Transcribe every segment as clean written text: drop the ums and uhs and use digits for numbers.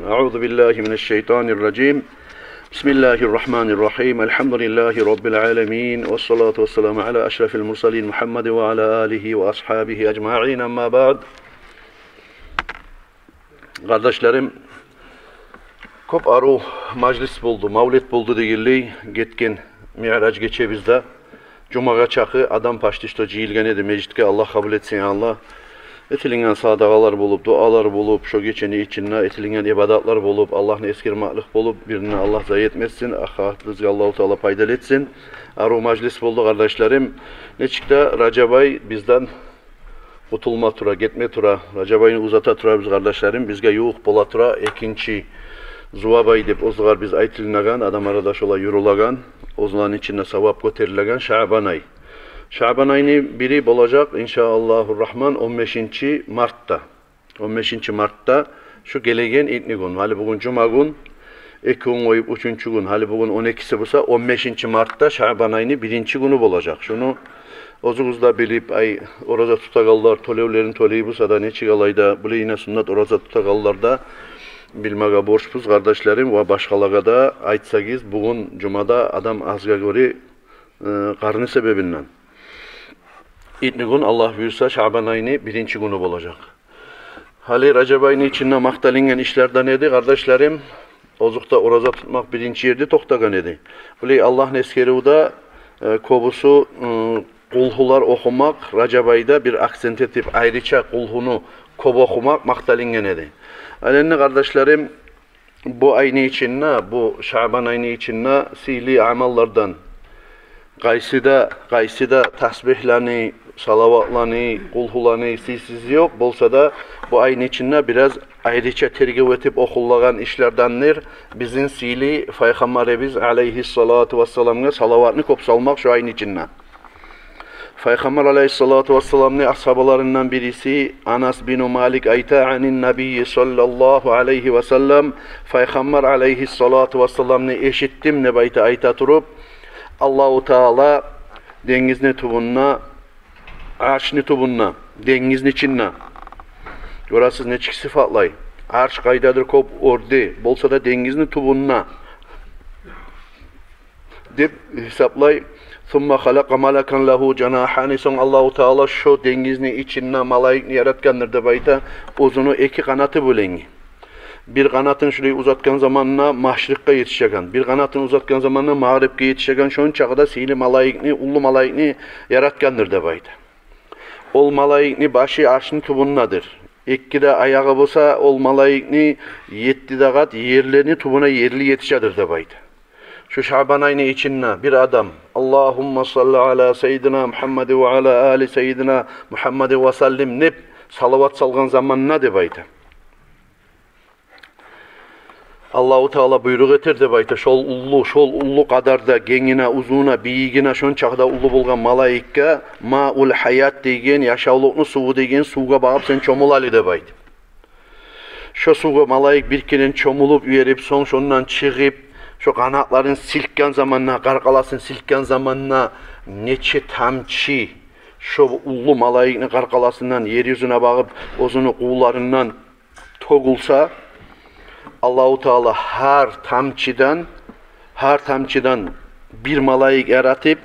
Euzu billahi mineşşeytanirracim. Bismillahirrahmanirrahim. Elhamdülillahi rabbil alamin. Ves salatu vesselamu ala eşrefil murselin Muhammed ve ala alihi ve ashabihi ecmaîn. Amma ba'd. Kardeşlerim, köp aru majlis buldu, mavlid buldu digilli getken Mi'raj geçe bizde. Cumaga çakı adam paştışta ciyilgen edi mecitke, Allah kabul etsin Allah. Etilingen sadagalar bulup, dualar bulup, şu geçeni içinne etilingen ibadatlar bulup, Allah'ın eskirmaklık bulup, birine Allah zayi etmesin, ahiretimizi Allah-u Teala paydal etsin. Aru majlis buldu kardeşlerim. Neçikte Racabay bizden kutulma tura, gitme tura, Racabay'ını uzata tura biz kardeşlerim, bizge yuğuk bola tura, ikinci Zuvabay dep ozgar biz aytilinagan, adam aradaş ola yurulagan, ozların içinde savap göterilagan Şaban ayı. Şaban ayının biri olacak inşallahurrahman 15. Mart'ta. 15. Mart'ta şu gelegen ilkni gün. Hali bugün Cuma gün, 2 gün oyup 3. gün. Hali bugün 12'si bulsa 15. Mart'ta Şaban ayının 1. günü olacak. Şunu ozunuzda bilip ay oraza tutagallar, tolevlerin toleyi bulsa da neçik alayda, bu yine sünnet oraza tutagallarda bilmege borçpuz kardeşlerim ve başkalara da aytsagiz bugün Cuma'da adam azga göre karnı sebebinden. İlkni gün Allah buyursa Şaban ayını 1. günü olacak. Hali Recep ayını içinde maktalingen işlerden edi kardeşlerim. Ozukta oraza tutmak 1. yerde toktagan edi. Böyle Allah'ın eskeriuda kobusu kulhular okumak Recep ayda bir aksent etip ayrıca kulhunu kob okumak maktalingen edi. Aleni kardeşlerim bu ayını içinde, bu Şaban ayını içinde sihli amallardan Gaysida tasbihlerini, salavatlarını, kulhularını siz yok. Bolsa da bu ayın içinde biraz ayrıca tergib etip okullagan işlerdendir. Bizim sili Peygamberimiz aleyhissalatu vesselam'a salavatını kop salmak şu ayın içinde. Peygamber aleyhissalatu vesselam'ın ashabalarından birisi Anas bin Malik ayta'anin Nebi sallallahu aleyhi ve sellem Peygamber aleyhissalatu vesselam'ını eşittim ne bayta ayta turup Allah-u Teala dengizin tubunna, arşın tubunna, dengizin içinna. Orası neçik sıfatlay. Arş kaydadır kop ordi, bolsa da dengizin tubunna. Dip hesaplay. Thumma khalaqa malakan lahu canahani. Son Allah-u Teala şu dengizin içinna malayikni yaratkandır da bayta uzunu 2 kanatı bölengi. Bir kanatın şurayı uzatkan zamanına mahşrikka yetişeceğin, bir kanatın uzatkan zamanına mağribke yetişeceğin, şunun çağda sihli malayikni, ullu malayikni yaratkandır da baydı. Ol malayikni başı arşın tubunnadır. 2'de ayağı bolsa ol malayikni 7'de kat yerlerini tubuna yerli yetişedir da baydı. Şu Şaban ayını içinne bir adam Allahumma salli ala seyyidina Muhammed ve ala ali seyyidina Muhammed ve sallim nep salavat salgan zamanına de baydı. Allah-u Teala buyruk etirdi bayta şol ullu kadarda gengine, uzuna, biyigine şon çağda ullu bolgan malaikka ma'ul hayat degen, yaşauluqnu suvu degen suga bağıp sen çomulalı de bayta. Şu suga malaik birkinin çomulup verip son şondan çıkıp şu kanatların silkken zamanına, qarqalasın silkken zamanına neçe tamçı şu ullu malaikni qarqalasından yeryüzüne bağıp ozunu kuğularından togulsa Allah-u Teala her tamçıdan bir malayik yaratıp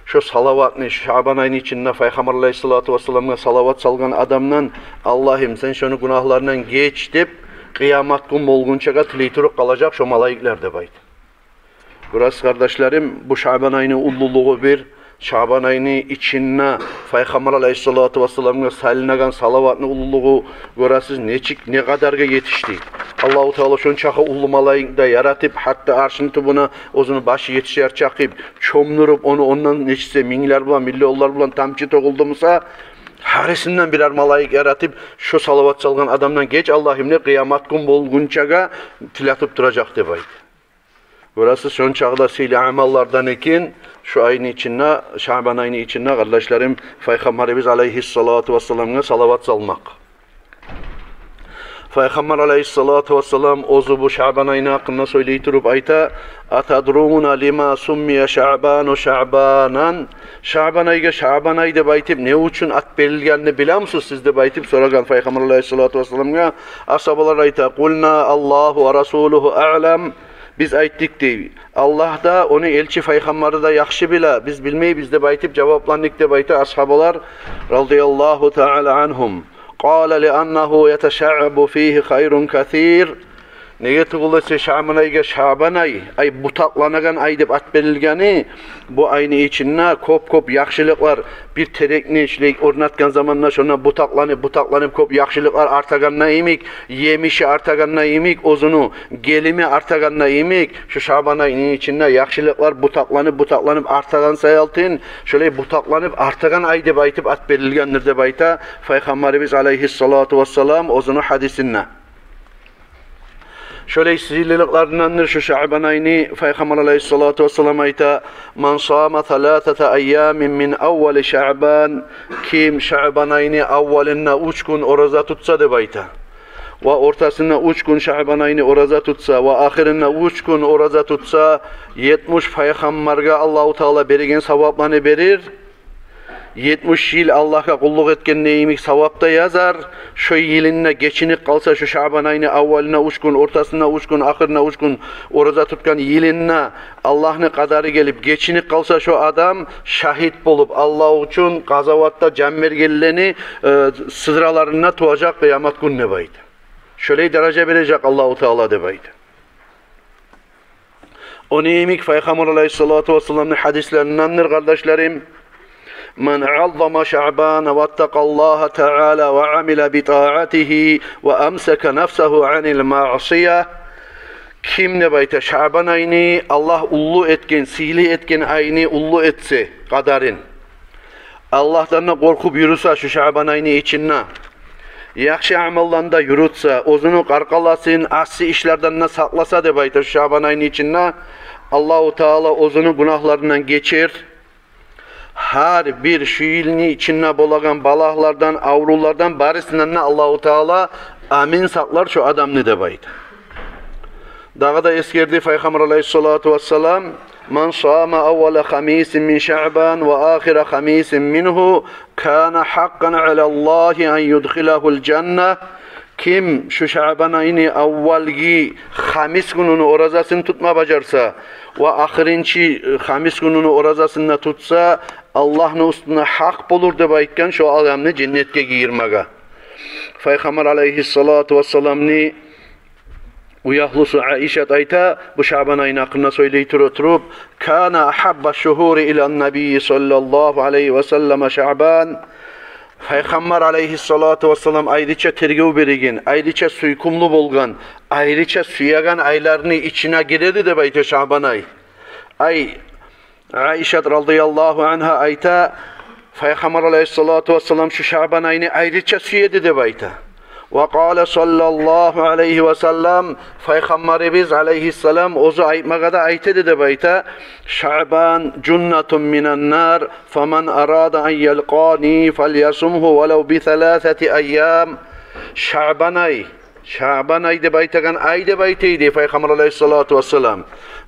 şu salavatını Şaban ayının içinde Peygamber aleyhissalatu vesselam'a salavat salgan adamdan Allah'ım sen şunu günahlarından geç deyip kıyamet gün olgunçaga tileytirip kalacak şu malayikler de baydı. Burası kardeşlerim bu Şaban ayının ulluluğu bir Şaban ayının içinde Peygamber aleyhissalatu vesselam'a salinagan salavatını ulluluğu görəsiz neçik ne kadarga yetişti. Allah-u Teala şun çağı ullu malayını da yaratıp hatta arşın tubuna ozunu başı yetişer çakıp çomnurup onu ondan neçise minler bulan milyonlar bulan tamçı toguldumusa harisinden birer malayık yaratıp şu salavat salgan adamdan geç Allah'ım ne kıyamet gün bolgunçaga tilatıp duracak de baydı. Burası son çağda sili amallardan ekin şu ayın içinde, Şaban ayının içinde kardeşlerim Peygamberimiz aleyhissalatu vesselam'a salavat salmak. Peygamber aleyhissalatu vesselam ozu bu Şaban ayını hakkında söyleyip ayta atadruna lima summiye Şabanu Şabanan. Şaban ayıga Şaban ayı deb aytip ne üçün at berilganini bilamsiz siz deb aytip soragan Peygamber aleyhissalatu vesselamga ashabalar ayta qulna Allahu ve rasuluhu a'lam. Biz aytdik deyip Allah da onu elçi peygamberi de yaxşı bile biz bilmeyiz deb aytip cevaplandık deb ayta ashabalar radıyallahu ta'ala anhum. قال لأنه يتشعب فيه خير كثير. Nege tugulsa Şaban ayga Şaban ay butaklanagan ay deb at berilgani bu ayni içinde kop yaxşılıklar bir terekni işleyip ornatgan zamanla şuna butaklanıp kop yaxşılıklar artaganna emik, yemişi artaganna emik, ozunu gelimi artaganna emik. Şu Şaban ayının içinde yaxşılıklar butaklanıp artagan sayaltın şöyle butaklanıp artagan ay deb aytıp at berilgandir deb ayta Peygamberimiz aleyhissalatu vesselam ozunu hadisinne. Şöyle sizliliklerdendir şu Şaban ayını Peygamber aleyhissalatu vesselam ayta man sama 3 ayyamin min evveli Şaban kim Şaban ayını evvelinne 3 gün oruza tutsa deb ayta ve ortasında 3 gün Şaban ayını oruza tutsa ve ahirinde 3 gün oruza tutsa 70 Peygamberge Allahu Teala bergen savaplarını verir. 70 yıl Allah'a kulluk etken neyimik savapta yazar. Şu yılına geçinik kalsa şu Şaban ayını avvaline 3 gün, ortasına 3 gün, ahirine 3 gün oruza tutkan yılına Allah'ın kadarı gelip geçinik kalsa şu adam şahit bulup Allah için gazavatta cemmergelleni sıdralarına tuacak kıyamet gününe baydı. Şöyle derece verecek Allah-u Teala debaydı. O neyimik Peygamber aleyhissalatu vesselam'ın hadislerindendir kardeşlerim. من عظم شعبان واتقى الله تعالى وعمل بطاعته وأمسك نفسه عن المعصية. Kim ne bayta Şaban ayını Allah ullu etken, sihli etken ayını ullu etse kadarın. Allah'tan korkup yürüse şu Şaban ayını içinde. Yaxşı amallarında yürütse, ozunu qarqalasın, asli işlerden saklasa de bayta şu Şaban ayını içinde. Allah-u Teala ozunu günahlarından geçir. Her bir şu yılın içinde bolagan balahlardan, avrulardan barisinden Allah-u Teala amin saklar şu adamını de baydı. Daha da eskerdi Peygamber aleyhissalatu vesselam man sama evvele hamisin min Şaban ve ahire hamisin minhu kana hakkan alallahi en yudkhilahul cenneh. Kim şu Şaban ayını evvelki hamis gününü orazasını tutma bacarsa ve ahirinci hamis gününü orazasını tutsa Allah'ın üstüne hak bulur deb aytgan şu adamını cennetke girmege. Peygamber aleyhissalatu vesselam'ni uyahlusu Aişet ayta bu Şaban ayını hakkında söyleyip oturup kana ahabba şuhuri ilan nebiyyi sallallahu aleyhi ve sellem Şaban. Peygamber aleyhissalatu vesselam ayrıca tergev berigin, ayrıca suykumlu bolgan, ayrıca suyagan aylarını içine giredi de bayta Şaban ay. Ay Aişe radıyallahu anha ayta Peygamber aleyhissalatu vesselam şu Şaban ayını ayrıca suyedi de bayta. Ve kâle sallallahu aleyhi ve sellem Peygamberimiz aleyhisselam ozu aytmaga da aytedi de bayta Şaban cunnetun minen nar femen arada en yelqani felyasumhu velev bi 3 ayyam. Şaban ay de baytagan ay de bayteydi Peygamber aleyhissalatu vesselam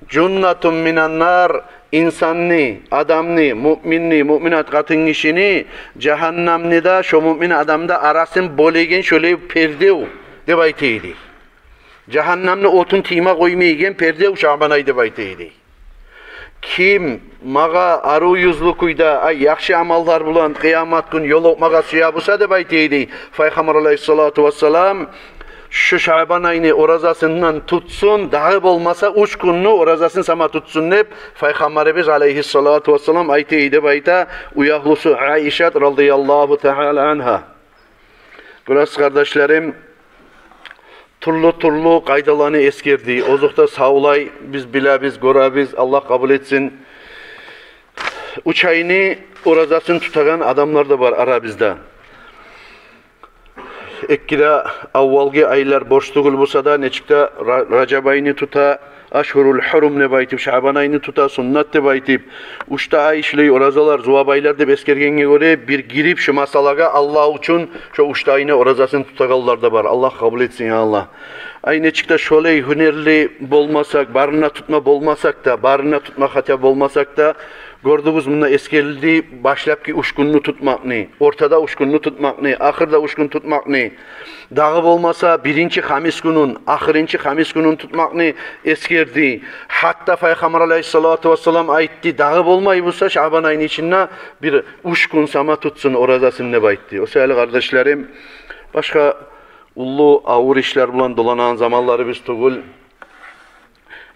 cunnetun minen nar insanni, adamni, müminat katın işini cehennemni de şu mümin adamda arasın bolegen şöyle perdev de bayteydi. Cehennemni otun tima koymaygen perdev Şaban ay de bayteydi. Kim maga aru yüzlükuyda ay yaxşı amallar bulan kıyamet gün yol okmaga suya busa de bayteydi. Peygamber aleyhissalatu vesselam şu Şaban ayını orazasından tutsun, dahi olmasa 3 günlü orazasını sama tutsun hep Peygamberimiz aleyhissalatu vesselam ayteydi bayta uyahlusu Aişe radıyallahu teala anha. Biraz kardeşlerim turlu kaydalarını eskerdi. Ozukta sağlay biz bilabiz, gorabiz Allah kabul etsin. 3 ayını orazasını tutagan adamlar da var ara bizde. ekkide avvalgi aylar boş tugul bolsa da neçikde Racab ayını tuta, Aşhurul Hurum ne baytip, Şaban ayını tuta, sunnat de baytip, uçta ay işleyi orazalar, zuvabaylar de beskergenge göre bir girip şu masalaga Allah için şu uçta ayını orazasını tutagallar da var. Allah kabul etsin ya Allah. Ay neçikde şöyle hünerli bolmasak, barına tutma bolmasak da, barına tutma hatya bolmasak da, gördüğümüz bunda eskerildi, başlap ki uşkununu tutmak ne, ortada uşkununu tutmak ne, ahırda uşkun tutmak ne, dağı olmasa birinci hamis günün, ahırıncı hamis günün tutmak ne eskerdi. Hatta Peygamber Aleyhissalatu vesselam aytti, dağı olmayı bulsa Şaban ayının içinde bir uşkun sama tutsun orazasını ne baytti. O sevgili kardeşlerim, başka ulu ağır işler bulan dolanan zamanları biz tugul,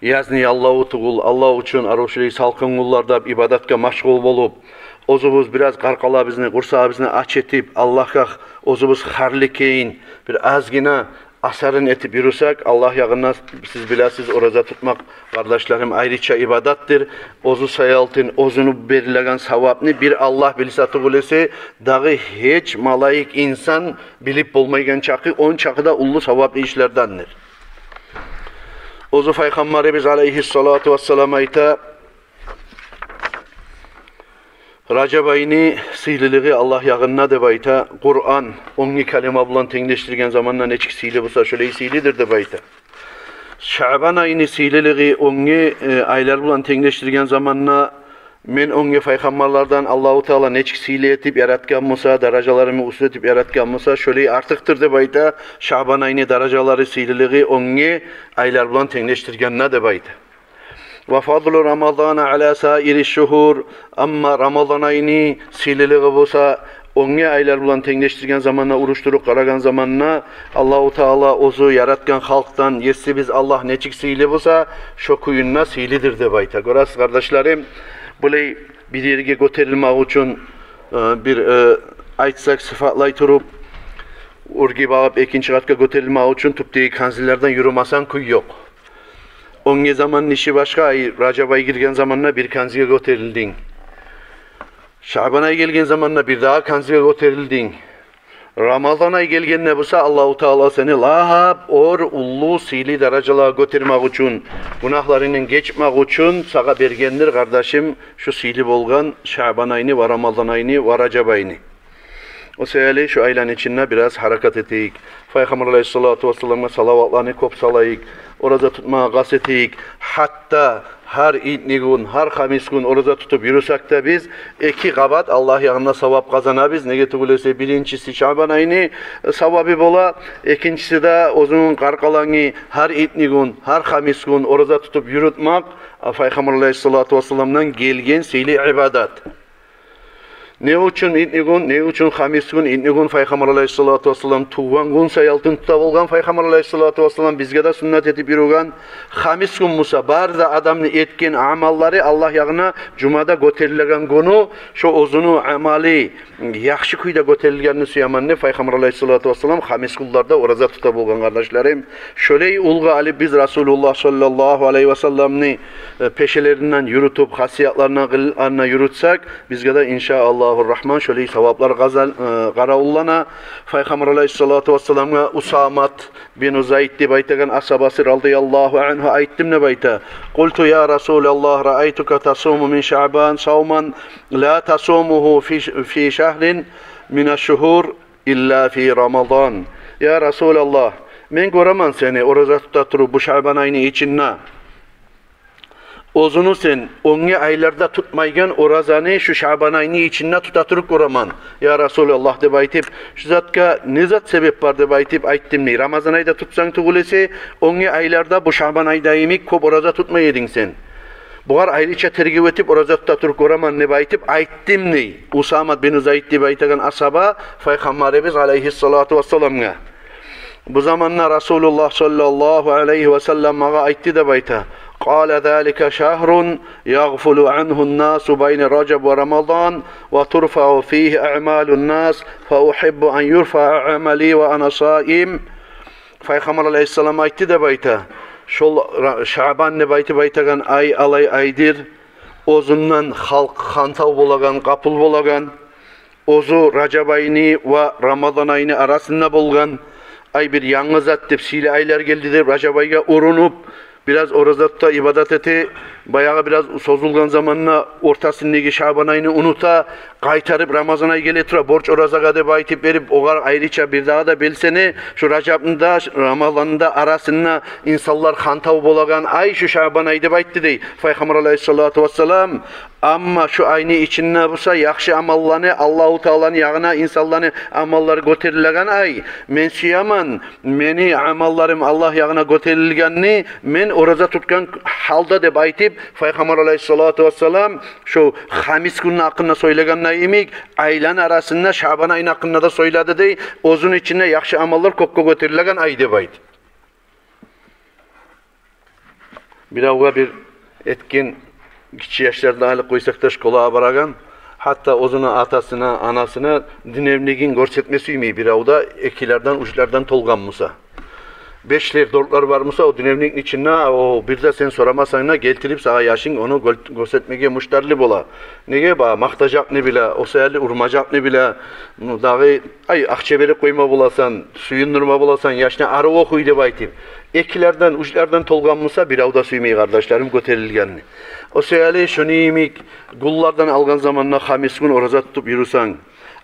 yazni Allahu tugul, Allah için aruşli salkın kullarda ibadetka maşgul bolup, ozubuz biraz qarqala bizni, qursa bizni aç etip, Allah'a ozubuz harlikeyin, bir azgina asarın etip yürüsek, Allah yağına siz biləsiz oraza tutmak, kardeşlerim ayrıca ibadettir. Ozu sayaltın, ozunu berilen savabını bir Allah bilse tugulesi, dağı hiç malayık insan bilip bulmaygen çakı, on çakı da ullu savablı işlerdendir. Ozu Peygamberimiz aleyhissalatu vesselam ayta, Racab ayını siyliliği Allah yağınına de bayta, Kur'an, onu kalema bulan tengleştirgen zamanla neçik siyli bulsa şöyle siylidir de bayta. Şaban ayını siyliliği onu aylar bulan tengleştirgen zamanla men onu peygamberlardan Allahu Teala neçik siyli etip yaratgan olsa, darajalarımı usul etip yaratgan olsa şöyle artıktır de bayta. Şaban ayını darajaları siyliliği onu aylar bulan tengleştirgenine de bayta. Ve fadlu Ramazana ala sairi şuhur, amma Ramazan ayını sililiği bolsa onu aylar bulan tengleştirgen zamanla uruşturup qaragan zamanla Allahu Teala ozu yaratgan halktan yesi biz Allah neçik sili bolsa şu kuyunna silidir de bayta. Görasiz kardeşlerim, bulay bir yerge göterilmek için bir aytsak sıfatlay turup urgi bağıp ikinci katka göterilmek için tuptaki kanzillerden yürümasan kuy yok. Onge zamanın işi başka, Racab ayı girgen zamanla bir kanziye göterildin. Şaban ayı gelgen zamanla bir daha kanziye göterildin. Ramazan ayı gelgen ne bulsa Allahu Teala seni lahab or ullu sili darajalığa götürmek için, günahlarının geçmek için sağa bergendir kardeşim şu sili bolgan Şaban ayını ve Ramazan ayını ve Racab ayını. O sebeple şu aylan içinde biraz hareket ettik. Peygamber Aleyhissalatu vesselam'a salavatlarını kop salayık. Orada tutmaya gaz ettik. Hatta her itni gün, her hamis gün orada tutup yürüsek de biz iki kabat Allah yanında savab kazanabız. Ne getirülürse birincisi Şaban ayını savabı bola. İkincisi de uzun qarqalanı her itni gün, her hamis gün orada tutup yürütmek. Peygamber Aleyhissalatu vesselam'dan gelgen seyli ibadet. Ne için itni gün, ne için hamis gün, itni gün Peygamber Aleyhissalatu vesselam tuğan gün sayaltın tuta olgan Peygamber Aleyhissalatu vesselam bizge de sünnet etip yürügen hamis gün musa bar da adamını etken amalları Allah yağına cumada götürülgen günü şu uzunu amali yaxşı kuyda götürülgenini suyamanını Peygamber Aleyhissalatu vesselam hamis günlerde oraza tuta olgan kardeşlerim. Şöyle ulga ali biz Resulullah sallallahu aleyhi ve sellem'ni peşelerinden yürütüp hasiyatlarına yürütsek bizge de inşallah Rahman şöyle sevaplar qaraullana Peygamber Aleyhissalatu vesselam'a Usamat bin Uzayd de baytagan asabası radıyallahu anhu ayttim ne bayta. Qultu ya Resulallah ra'aytuka tasumu min Şaban savman la tasumuhu fi şehrin min aş-şuhur illa fi Ramazan. Ya Resulallah men göremen seni orada tutup bu Şaban ayını içinde. Ozunu sen onu aylarda tutmaygen orazanı şu Şaban ayını içinde tutatırık oraman. Ya Resulallah de baytip şu zatka ne zat sebep var de baytip ayttim ne. Ramazan ayda tutsan tugulesi onu aylarda bu Şaban ayda yemek kop oraza tutmayedin sen. Buğar ayrıca tergib etip oraza tutatırık oraman ne baytip ayttim ne. Usamat bin Uzayd de baytagan asaba Peygamberimiz aleyhissalatu vesselam'a. Bu zamanla Resulullah sallallahu aleyhi ve sellem mağa aytti de bayta. قال ذلك شهر يغفل عنه الناس بين رجب ورمضان وترفع فيه أعمال الناس فأحب أن يرفع عملي وأنا صائم. Peygamber Aleyhisselam aytti de bayta. Şol Şaban ne baytagan ay alay aydır. Ozundan halk hantav bolagan, kapıl bolagan. ozu Racab ayını ve Ramazan ayını arasında bolgan ay bir yanğı zat dep sile aylar geldi dep Racab ayga urunup biraz orazatda ibadat eti bayağı biraz sozulgan zamanına ortasındaki Şaban ayını unuta kaytarıp Ramazan ayı gele tura borç orazaga dep aytıp berip ogar ayrıca bir daha da belsene şu Racab'ında Ramazan'da arasında insanlar hantav bolagan ay şu Şaban ayı dep aytdı dey Peygamber aleyhissalatu vesselam. Amma şu ayni içinde bulsa yaxşı amallarını Allahu Teala'nın yağına insanların amalları götürülgen ay. Men suyaman, meni amallarım Allah yağına götürülgenini men oraza tutkan halda dep aytıp Peygamber aleyhissalatu vesselam şu hamis günün hakkında söylegen neyimik aylan arasında Şaban ayın hakkında da söyledi dey. Ozun içinde yaxşı amallar kokko götürülgen ay dep ayt. Bir avga bir etkin kiçik yaşlarda alıp koysak da şkolaya baragan, hatta ozuna atasına, anasına dinevligin görsetmesi mi bir avda ekilerden, uçlardan tolgan musa. Beşler, dörtler var musa o dinevliğin içinde o bir de sen soramasan geltirip sağa yaşın onu görsetmeye muştarlı bola. Nege ba maktacak ne bile, o sayarlı urmacak ne bile, dağı ay akçebeli koyma bulasan, suyundurma bulasan yaşına arı okuy dep aytıp. Ekilerden, uçlardan tolgan musa bir avda suymayı kardeşlerim göterilgenini. O sayarlı şunu yemik, gullardan algan zamanla hamis gün oraza tutup yürüsen,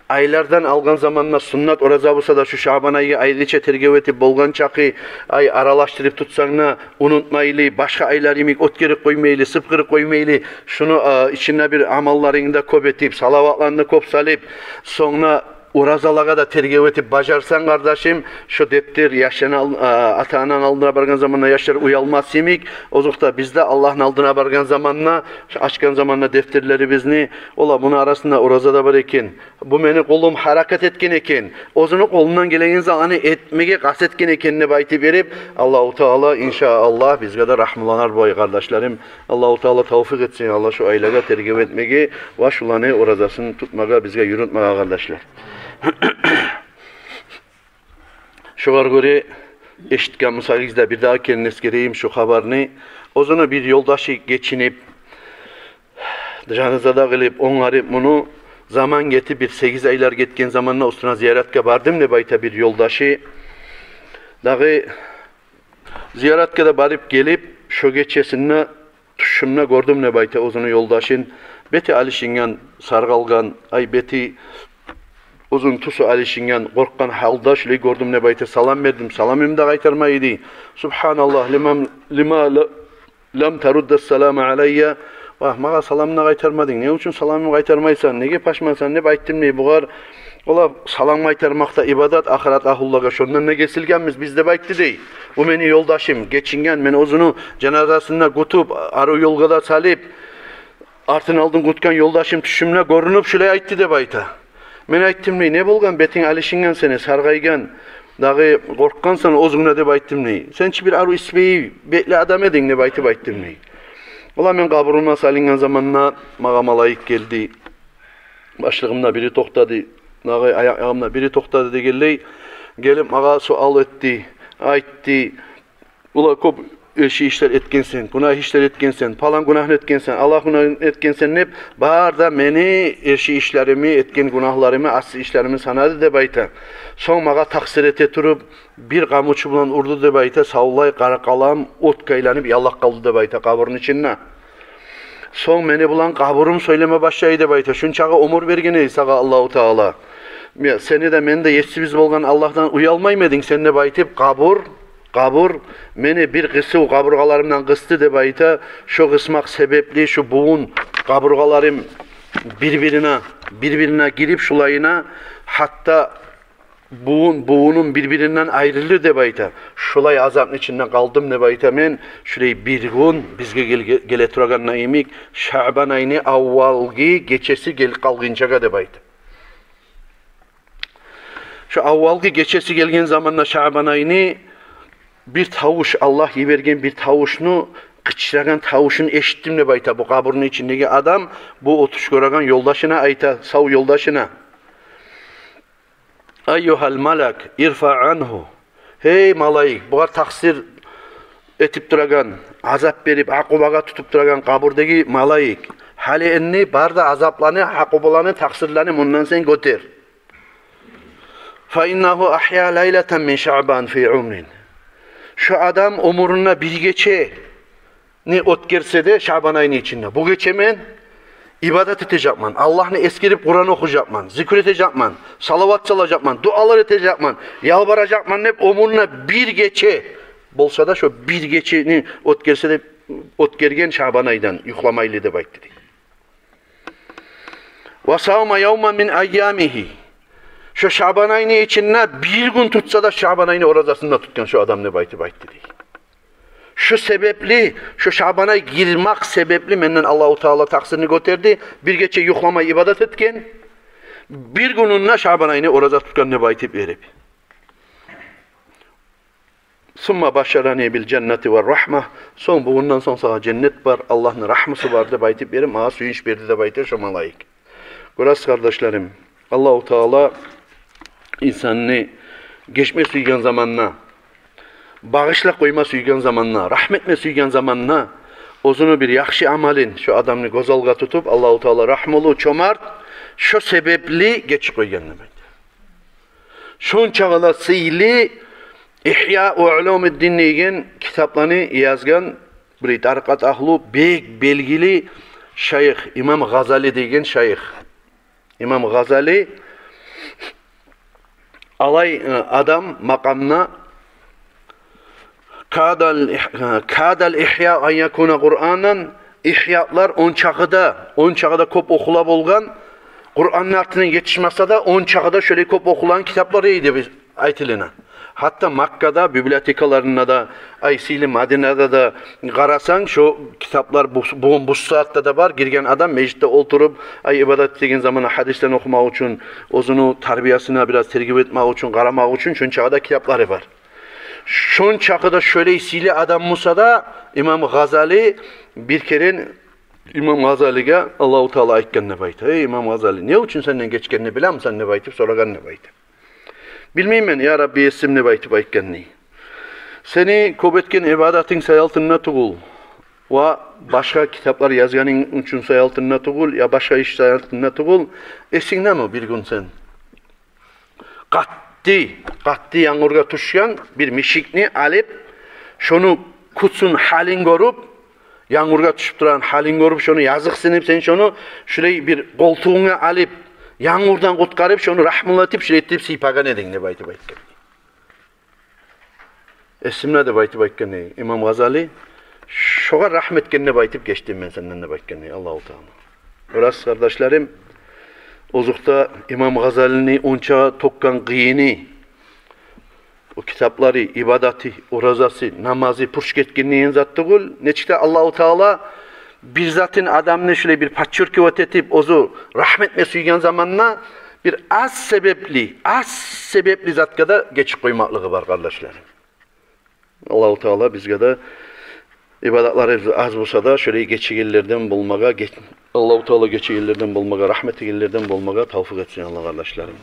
aylardan algan zamanla sünnet oraza bulsa da şu Şaban ayı ayrıca tergev etip bolgan çakı ay aralaştırıp tutsangna unutmaylı, başka aylar yemek ot gerek koymaylı, sıpkırık koymaylı, şunu içine bir amallarında kop etip, salavatlarını kop salip, sonra Urazalaga da tergev etip bacarsan kardeşim şu depter yaşayan ata-anan aldığına bargan zamanla yaşlar uyalmaz yemik. Ozukta bizde Allah'ın aldığına bargan zamanla açkan zamanla defterleri bizni ola bunun arasında urazada var eken. Bu meni kolum hareket etken eken. Ozunu kolundan gelen zamanı etmege kasetken ekenine bayti verip Allahu Teala inşallah bizge de rahmulanar boy kardeşlerim. Allahu Teala tevfik etsin Allah şu aylaga tergev etmege ve şulanı urazasını tutmaga bizge yürütmege kardeşler. Şular göre eşitken müsaadizde bir daha kendiniz gireyim şu haberini. Ozunu bir yoldaşı geçinip canızada kılıp onları bunu zaman getip bir 8 aylar getken zamanla üstüne ziyaretke bardım ne bayta bir yoldaşı. Dağı ziyaretke de barıp gelip şu geçesine tuşumna gördüm ne bayta ozunu yoldaşın. Beti alışıngan sargalgan ay beti uzun tusu alışıngan korkkan halda şöyle gördüm ne bayta salam verdim. Salamım da kaytarmaydı. Subhanallah lima lam taruddas salama aleyya. Vah mağa salamını kaytarmadın. Ne için salamını kaytarmaysan? Nege paşmansan? Ne bayttim ne buğar? Ola salam kaytarmakta ibadat ahiret ahullaga şondan ne kesilgenmiz bizde bayttı dey. Bu meni yoldaşım geçingen men ozunu cenazasına gutup arı yolgada salip artın aldın gutkan yoldaşım tüşümle görünüp şöyle ayttı de bayta. Men ayttim ne bolgan betin alışingen seni sargaygan dağı korkkansan ozguna dep ayttim ne. Sençi bir arı isbeyi bekle adam edin ne baytı bayttim ne. Ola men kaburuna salıngan zamanna mağa malayık geldi. Başlığımda biri toxtadı. Nağı ayağımda biri toxtadı degelley. Gelip mağa sual etti. Aytti. Ola kop eşi işler etkensen, günah işler etkensen, falan günah etkensen, Allah günah etkensen hep bağırda meni eşi işlerimi, etken günahlarımı, asli işlerimi sanadı de bayta. Son mağa taksir ete turup bir kamuçu bulan urdu de bayta, savlay karakalam, ot kaylanıp yallah kaldı de bayta kaburun içinde. Son meni bulan kaburum söyleme başlaydı bayta. Şunçağı umur vergene sağa Allahu Teala. Seni de meni de yetsiz bolgan Allah'tan uyalmaymadın sen de baytip kabur meni bir kısı kaburgalarımdan kıstı de bayta. Şu kısmak sebepli şu buğun kaburgalarım birbirine girip şulayına hatta buğunun birbirinden ayrılır de bayta. Şulay azapın içinden kaldım ne bayta men. Şulay bir gün bizge gele turagan naimik Şaban ayını avvalgi geçesi gel kalgıncaga de bayta. Şu avvalgi geçesi gelgen zamanla Şaban ayını bir tavuş Allah yivergen bir tavuşunu kıçragan tavuşunu eşittim ne bayta bu kaburun içindeki adam bu otuş göragan yoldaşına ayta sav yoldaşına. Ayyuhal malak irfa anhu. Hey malayik, buğar taksir etip duragan, azap berip, akubaga tutup duragan kaburdaki malayik. Hali enni barda azaplarını, hakubalarını, taksirlerini bundan sen götür. فَاِنَّهُ اَحْيَا لَيْلَةً مِنْ شَعْبَانْ فِي عُمْرٍ. Şu adam umuruna bir gece ni ot girse de Şaban ayının içinde. Bu gecemen ibadet edecekman, Allah'ını eskirip Kur'an okuyacakman, zikir edecekman, salavat çalacakman, dualar edecekman, yalvaracakman, hep umuruna bir gece bolsa da şu bir geceni ot girse de ot gergen Şaban ayından yuklamaylı de bayt dedi. وَسَوْمَ يَوْمًا مِنْ اَيَّامِهِ. Şu Şaban ayının içinde bir gün tutsa da Şaban ayını orazasında tutkan şu adam ne bayt dedi. Şu sebepli, şu Şaban'a girmek sebepli menden Allahu Teala taksirini götürdü. Bir gece yuklama ibadet etken, bir gününle Şaban ayını orada tutkan nebaytip verip. Summa başarani bil cenneti ve rahmah. Son bundan sonra sana cennet var, Allah'ın rahmeti var de baytip verim. Ağa suyunç verdi de baytır şu malayık. Burası kardeşlerim, Allahu Teala insanını geçme suygan zamanına, bağışla koyma suygan zamanına, rahmetme suygan zamanına, ozunu bir yakşı amalin şu adamını gozalga tutup Allahu Teala rahmolu çomart, şu sebepli geç koygan demek. Şun çağla sıyli İhya Ulumuddin degan kitaplarını yazgan bir tariqat ahlu bek belgili şeyh İmam Gazali degan şeyh. İmam Gazali alay adam makamına kadal ihya an yakuna Kur'anan ihyatlar on çağıda kop okula bolgan Kur'an'ın artına yetişmese de on çağıda şöyle kop okulan kitapları idi biz aytilene. Hatta Makka'da bibliotekalarına da Aysi'li Madine'de de qarasan şu kitaplar bu saatte de var. Girgen adam meclitte oturup ibadet ettiğin zaman hadislerini okumak için, ozunu tarbiyasına biraz tergib etmek için, qaramak için şun çağda kitapları var. Şun çağda şöyle isili adam Musa da İmam Gazali bir kere İmam Gazali'ge Allahu Teala aytgan ne bayt. Ey İmam Gazali, ne için senden geçkenini bilen misin ne baytip soragan ne baytip? Bilmeyim ben ya Rabbi esim ne baytip aytganni. Seni köbetken ibadetin sayaltınına tuğul. Ve başka kitaplar yazganın için sayaltınına tuğul ya başka iş sayaltınına tuğul. Esin ne mi bir gün sen? Qatti yağmurga tuşyan bir mişikni alıp şunu kutsun halin görüp yağmurga düşüp duran halin görüp şunu yazık sinip sen şunu şurayı bir koltuğuna alıp yağmurdan kutkarıp şunu rahmulatıp şiretip sipagan edin ne baytı baytken. Esimle de baytı baytken ne? İmam Gazali şoğa rahmetken ne baytıp geçtim ben senden ne baytken ne? Allah-u Teala. Orası kardeşlerim ozukta İmam Gazali'ni onça tokkan gıyini o kitapları, ibadati, orazası, namazı puş ketkinliğin zattı gül. Neçikte Allah-u Teala bir zatın adamını şöyle bir paçırkıvat etip ozu rahmetme suygan zamanına bir az sebepli zatka da geçip koymaklığı var kardeşlerim. Allah-u Teala bizge de ibadetleri az olsa da şöyle geçigellerden bulmaga, Allah-u Teala geçigellerden bulmaga, rahmeti gellerden bulmaga tavfik etsin Allah kardeşlerim.